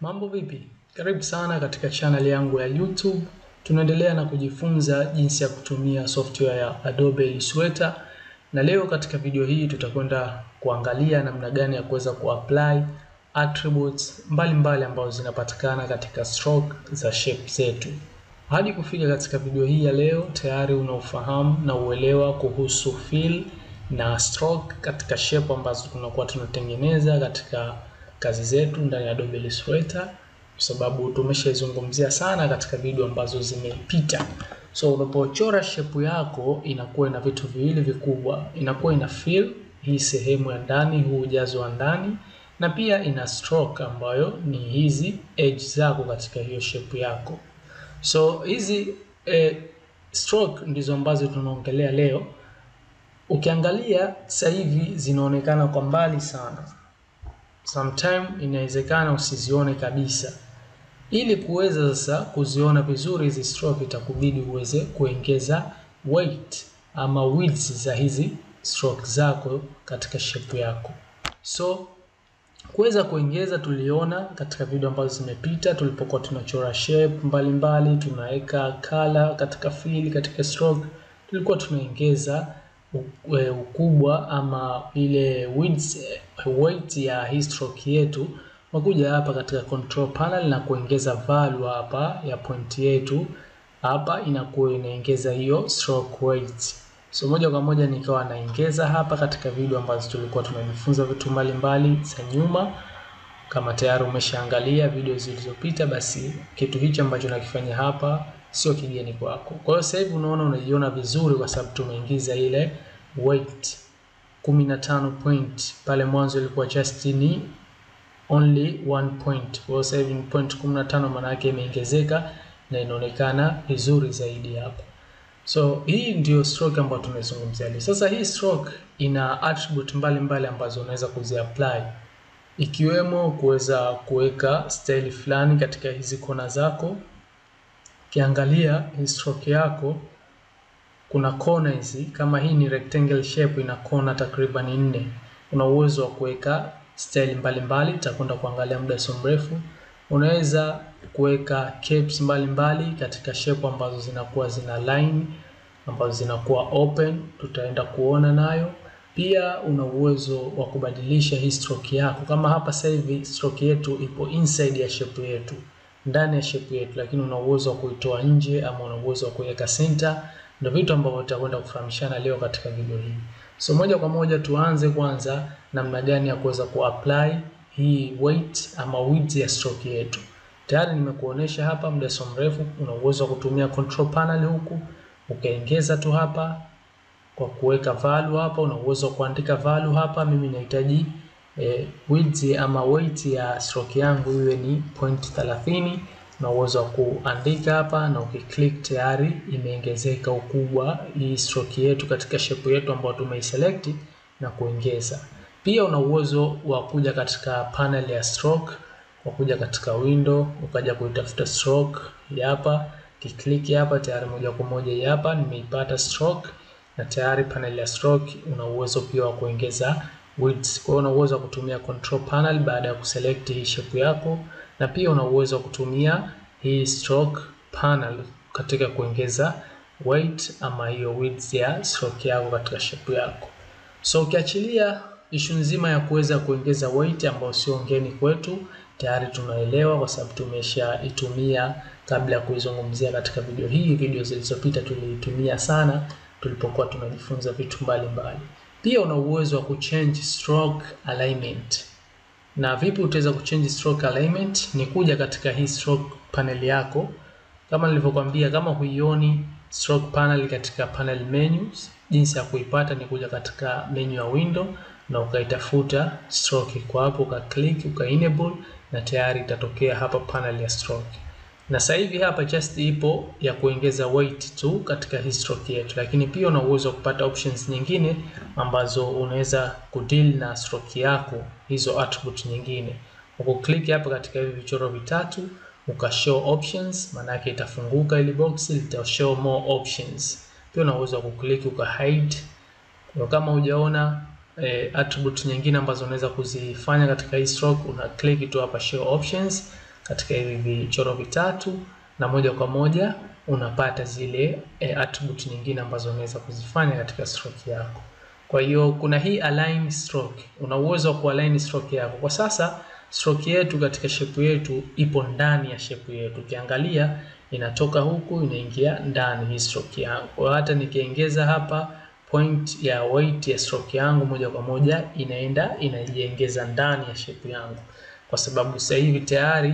Mambo vipi? Karibu sana katika channel yangu ya YouTube. Tunaendelea na kujifunza jinsi ya kutumia software ya Adobe illustrator. Na leo katika video hii tutakwenda kuangalia namna gani ya kuweza kuapply attributes mbalimbali ambazo zinapatikana katika stroke za shape zetu. Hadi kufika katika video hii ya leo tayari unaofahamu na uelewa kuhusu fill na stroke katika shape ambazo tunakuwa tunatengeneza katika kazi zetu ndani ya Adobe illustrator, kwa sababu tumeshazungumzia sana katika video ambazo zimepita. So unapochora shape yako inakuwa ina vitu viwili vikubwa. Inakuwa ina fill, hii sehemu ya ndani, huu ujazo wa ndani, na pia ina stroke ambayo ni hizi edge zako katika hiyo shape yako. So hizi stroke ndizo ambazo tunaongelea leo. Ukiangalia sasa hivi zinaonekana kwa mbali sana. Sometime inawezekana usizione kabisa. Ili kuweza sasa kuziona vizuri hizi stroke itakubidi uweze kuongeza weight ama width za hizi stroke zako katika shape yako. So kuweza kuongeza tuliona katika video ambazo zimepita tulipokuwa tunachora shape mbalimbali, tunaweka color katika fill, katika stroke, tulikuwa tunaongeza ukubwa ama ile width, weight ya hii stroke yetu. Makuja hapa katika control panel na kuongeza value hapa ya point yetu, hapa inakuwa inaongeza hiyo stroke weight. So moja kwa moja nikawa naongeza hapa katika video ambazo tulikuwa tunajifunza vitu mbalimbali za nyuma. Kama tayari umeshaangalia video zilizopita, basi kitu hicho ambacho nakifanya hapa sio kigeni kwako. Kwa hiyo sasa hivi unaona unajiona vizuri kwa sababu tumeingiza ile weight 15 point. Pale mwanzo ilikuwa just ni only 1 point. Kwa hiyo sasa hivi ni point 15, maana yake imeongezeka na inaonekana vizuri zaidi hapa. So hii ndio stroke ambayo tumezungumzia leo. Sasa hii stroke ina attribute mbalimbali ambazo unaweza kuziapply, ikiwemo kuweza kuweka style fulani katika hizi kona zako. Kiangalia hii stroke yako kuna kona hizi, kama hii ni rectangle shape ina kona takriban 4. Una uwezo wa kuweka style mbalimbali, tutakwenda kuangalia muda si mrefu. Unaweza kuweka capes mbalimbali katika shape ambazo zinakuwa zina line, ambazo zinakuwa open, tutaenda kuona nayo. Pia una uwezo wa kubadilisha hii stroke yako. Kama hapa sasa hivi stroke yetu ipo inside ya shape yetu, ndani ya shape yetu, lakini una uwezo wa kuitoa nje ama una uwezo wa kuweka center. Ndio vitu ambavyo tutakwenda kufahamishana leo katika video hii. So moja kwa moja tuanze kwanza namna gani ya kuweza kuapply hii weight ama width ya stroke yetu. Tayari nimekuonesha hapa muda si mrefu. Una uwezo wa kutumia control panel huku ukaongeza tu hapa kwa kuweka value hapa. Una uwezo wa kuandika value hapa. Mimi nahitaji width ama weight ya stroke yangu iwe ni 0.30. Na uwezo wa kuandika hapa na ukiklik tayari imeongezeka ukubwa hii stroke yetu katika shape yetu ambayo tumeiselect na kuongeza. Pia una uwezo wa kuja katika panel ya stroke, kwa kuja katika window ukaja kuitafuta stroke hapa, kiklik hapa tayari moja kwa moja hapa nimeipata stroke, na tayari panel ya stroke. Una uwezo pia wa kuongeza width. Kwa hiyo una uwezo wa kutumia control panel baada ya kuselect hii shape yako, na pia una uwezo wa kutumia hii stroke panel katika kuongeza weight ama hiyo width ya stroke yako katika shape yako. So ukiachilia issue nzima ya kuweza kuongeza weight ambayo sio ngeni kwetu, tayari tunaelewa kwa sababu tumeshaitumia kabla ya kuizungumzia katika video hii. Video zilizopita tuliitumia sana tulipokuwa tunajifunza vitu mbalimbali. Pia una uwezo wa kuchange stroke alignment. Na vipi utaweza kuchange stroke alignment? Ni kuja katika hii stroke panel yako. Kama nilivyokuambia, kama huioni stroke panel katika panel menus, jinsi ya kuipata ni kuja katika menu ya window na ukaitafuta stroke kwa hapo, uka click uka enable, na tayari itatokea hapa panel ya stroke. Na sasa hivi hapa just ipo ya kuongeza weight tu katika hii stroke yetu, lakini pia una uwezo wa kupata options nyingine ambazo unaweza kudeal na stroke yako, hizo attribute nyingine. Ukiklik hapa katika hivi vichoro vitatu uka show options, maana yake itafunguka ile box, ita show more options. Pia una uwezo wa kuklik uka hide. Kwa kama hujaona attribute nyingine ambazo unaweza kuzifanya katika hii stroke, una click tu hapa show options, katika hivi vichoro vitatu, na moja kwa moja unapata zile attribute nyingine ambazo unaweza kuzifanya katika stroke yako. Kwa hiyo kuna hii align stroke. Una uwezo wa kualign stroke yako. Kwa sasa stroke yetu katika shape yetu ipo ndani ya shape yetu. Ukiangalia inatoka huku inaingia ndani hii stroke yangu. Kwa hata nikiongeza hapa point ya weight ya stroke yangu, moja kwa moja inajiongeza ndani ya shape yangu, kwa sababu sasa hivi tayari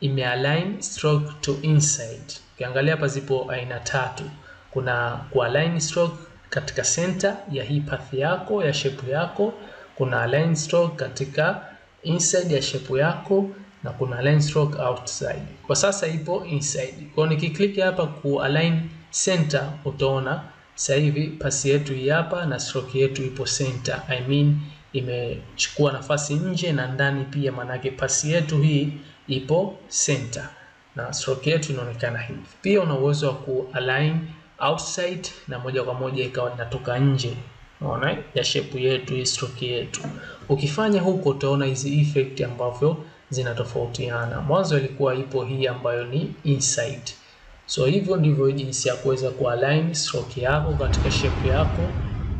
imealign stroke to inside. Ukiangalia hapa zipo aina tatu. Kuna kualign stroke katika center ya hii path yako ya shape yako, kuna align stroke katika inside ya shape yako, na kuna align stroke outside. Kwa sasa ipo inside. Kwa nikiklik hapa ku align center, utaona sasa hivi pasi yetu hii hapa na stroke yetu ipo center. I mean imechukua nafasi nje na ndani pia, manake pasi yetu hii ipo center na stroke yetu inaonekana hivi. Pia una uwezo wa ku align outside na moja kwa moja ikawa inatoka nje, unaona, ya shape yetu hii stroke yetu. Ukifanya huko utaona hizi effect ambavyo zinatofautiana. Mwanzo ilikuwa ipo hii ambayo ni inside. So hivyo ndivyo jinsi ya kuweza kualign stroke yako katika shape yako.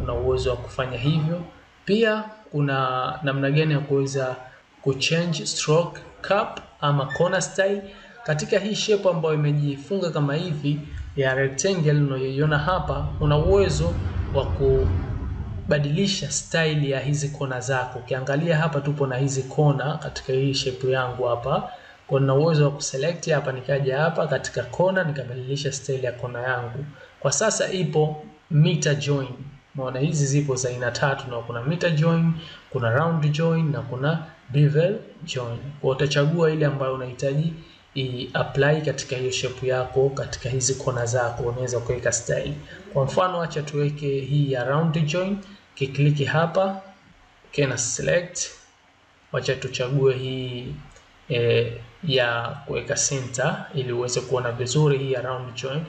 Una uwezo wa kufanya hivyo. Pia kuna namna gani ya kuweza kuchange stroke cap ama corner style katika hii shape ambayo imejifunga kama hivi ya rectangle unayoiona hapa. Una uwezo wa kubadilisha style ya hizi kona zako. Ukiangalia hapa tupo na hizi kona katika hii shape yangu hapa. Kwa na uwezo wa kuselect hapa, nikaja hapa katika kona nikabadilisha style ya kona yangu. Kwa sasa ipo meter join. Unaona hizi zipo za aina tatu, na kuna meter join, kuna round join na kuna bevel join. Kwa utachagua ile ambayo unahitaji apply katika hiyo shape yako katika hizi kona zako, unaweza kuweka style. Kwa mfano acha tuweke hii ya round join. Kiklik hapa, na select. Acha tuchague hii ya kuweka center ili uweze kuona vizuri hii ya round join.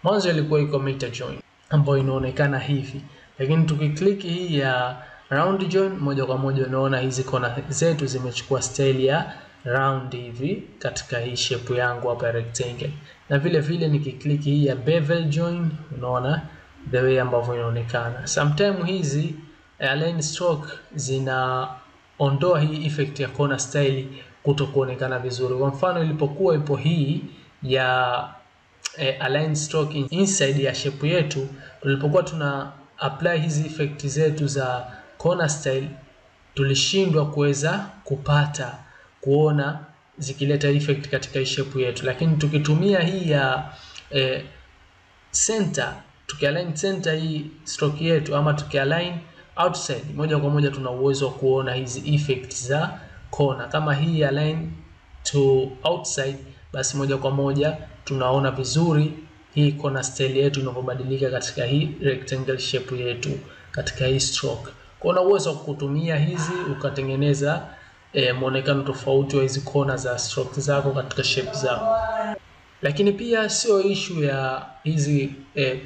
Mwanzo ilikuwa iko meter join ambayo inaonekana hivi, lakini tukiklik hii ya round join, moja kwa moja unaona hizi kona zetu zimechukua style ya round hivi katika hii shape yangu hapa rectangle. Na vile vile nikiklik hii ya bevel join, unaona the way ambavyo inaonekana. Sometimes hizi align stroke zinaondoa hii effect ya corner style kutokuonekana vizuri. Kwa mfano ilipokuwa ipo hii ya align stroke inside ya shape yetu, tulipokuwa tuna apply hizi effect zetu za corner style, tulishindwa kuweza kupata kuona zikileta effect katika hii shape yetu. Lakini tukitumia hii ya center, tukialign center hii stroke yetu ama tukialign outside, moja kwa moja tuna uwezo wa kuona hizi effect za kona. Kama hii align to outside, basi moja kwa moja tunaona vizuri hii corner style yetu inavyobadilika katika hii rectangle shape yetu katika hii stroke. Kwa una uwezo wa kutumia hizi ukatengeneza muonekano tofauti wa hizi kona za stroke zako katika shape zako. Lakini pia sio issue ya hizi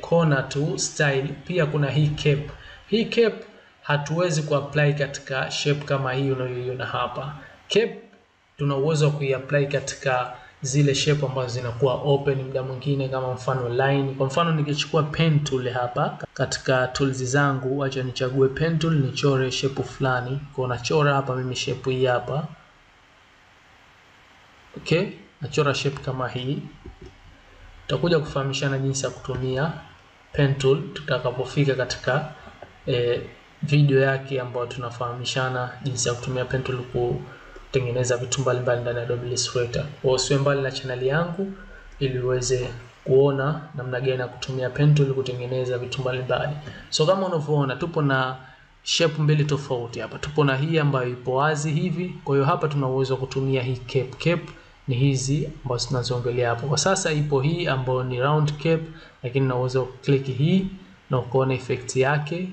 corner to style, pia kuna hii cap. Hii cap hatuwezi kuapply katika shape kama hii unayoiona hapa. Cap tuna uwezo wa kuiapply katika zile shape ambazo zinakuwa open muda mwingine, kama mfano line. Kwa mfano nikichukua pen tool hapa katika tools zangu, acha nichague pen tool nichore shape fulani. Kwa nachora hapa mimi shape hii hapa. Okay, nachora shape kama hii. Tutakuja kufahamishana jinsi ya kutumia pen tool tutakapofika katika video yake ambayo tunafahamishana jinsi ya kutumia pen tool kutengeneza vitu mbalimbali ndani ya Adobe Illustrator. Usiwe mbali na channel yangu ili uweze kuona namna gani ya kutumia pen tool kutengeneza vitu mbalimbali. So kama unavyoona tupo na shape mbili tofauti hapa. Tupo na hii ambayo ipo wazi hivi. Kwa hiyo hapa tuna uwezo wa kutumia hii cap. Cap ni hizi ambazo tunazoongelea hapo. Kwa sasa ipo hii ambayo ni round cap, lakini na uwezo click hii na ukaona effect yake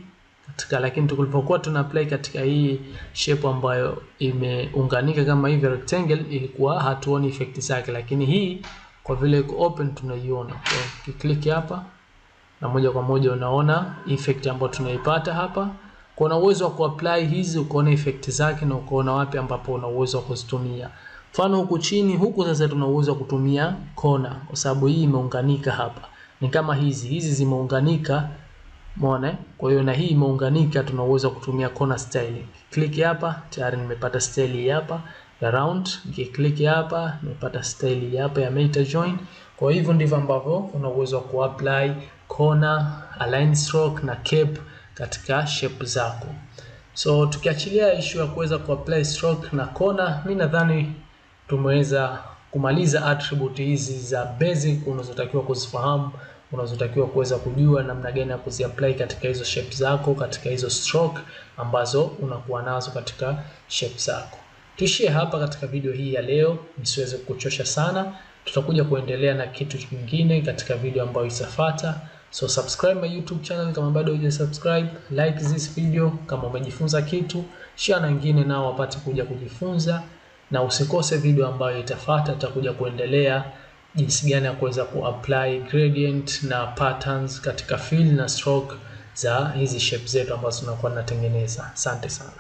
katika. Lakini tulipokuwa tuna apply katika hii shape ambayo imeunganika kama hivi rectangle, ilikuwa hatuoni effect zake, lakini hii kwa vile iko open tunaiona. Kwa click hapa na moja kwa moja unaona effect ambayo tunaipata hapa. Kuna uwezo wa kuapply hizi, ukaona effect zake na ukaona wapi ambapo una uwezo wa kuzitumia. Mfano huku chini, huku sasa tuna uwezo wa kutumia kona kwa sababu hii imeunganika hapa. Ni kama hizi zimeunganika, umeona? Kwa hiyo na hii imeunganika, tuna uwezo wa kutumia corner styling. Click hapa, tayari nimepata style hapa ya round. Nikiklik hapa, nimepata style hapa ya meta join. Kwa hivyo ndivyo ambavyo una uwezo wa kuapply corner, align stroke na cap katika shape zako. So tukiachilia issue ya kuweza kuapply stroke na corner, mimi nadhani tumeweza kumaliza attribute hizi za basic unazotakiwa kuzifahamu, unazotakiwa kuweza kujua namna gani ya kuziapply katika hizo shape zako, katika hizo stroke ambazo unakuwa nazo katika shape zako. Tuishie hapa katika video hii ya leo, nisiweze kukuchosha sana. Tutakuja kuendelea na kitu kingine katika video ambayo itafuata. So subscribe my YouTube channel kama bado hujasubscribe, like this video kama umejifunza kitu, share na wengine nao wapate kuja kujifunza, na usikose video ambayo itafuata. Tutakuja kuendelea jinsi gani ya kuweza kuapply gradient na patterns katika fill na stroke za hizi shape zetu ambazo tunakuwa tunatengeneza. Asante sana.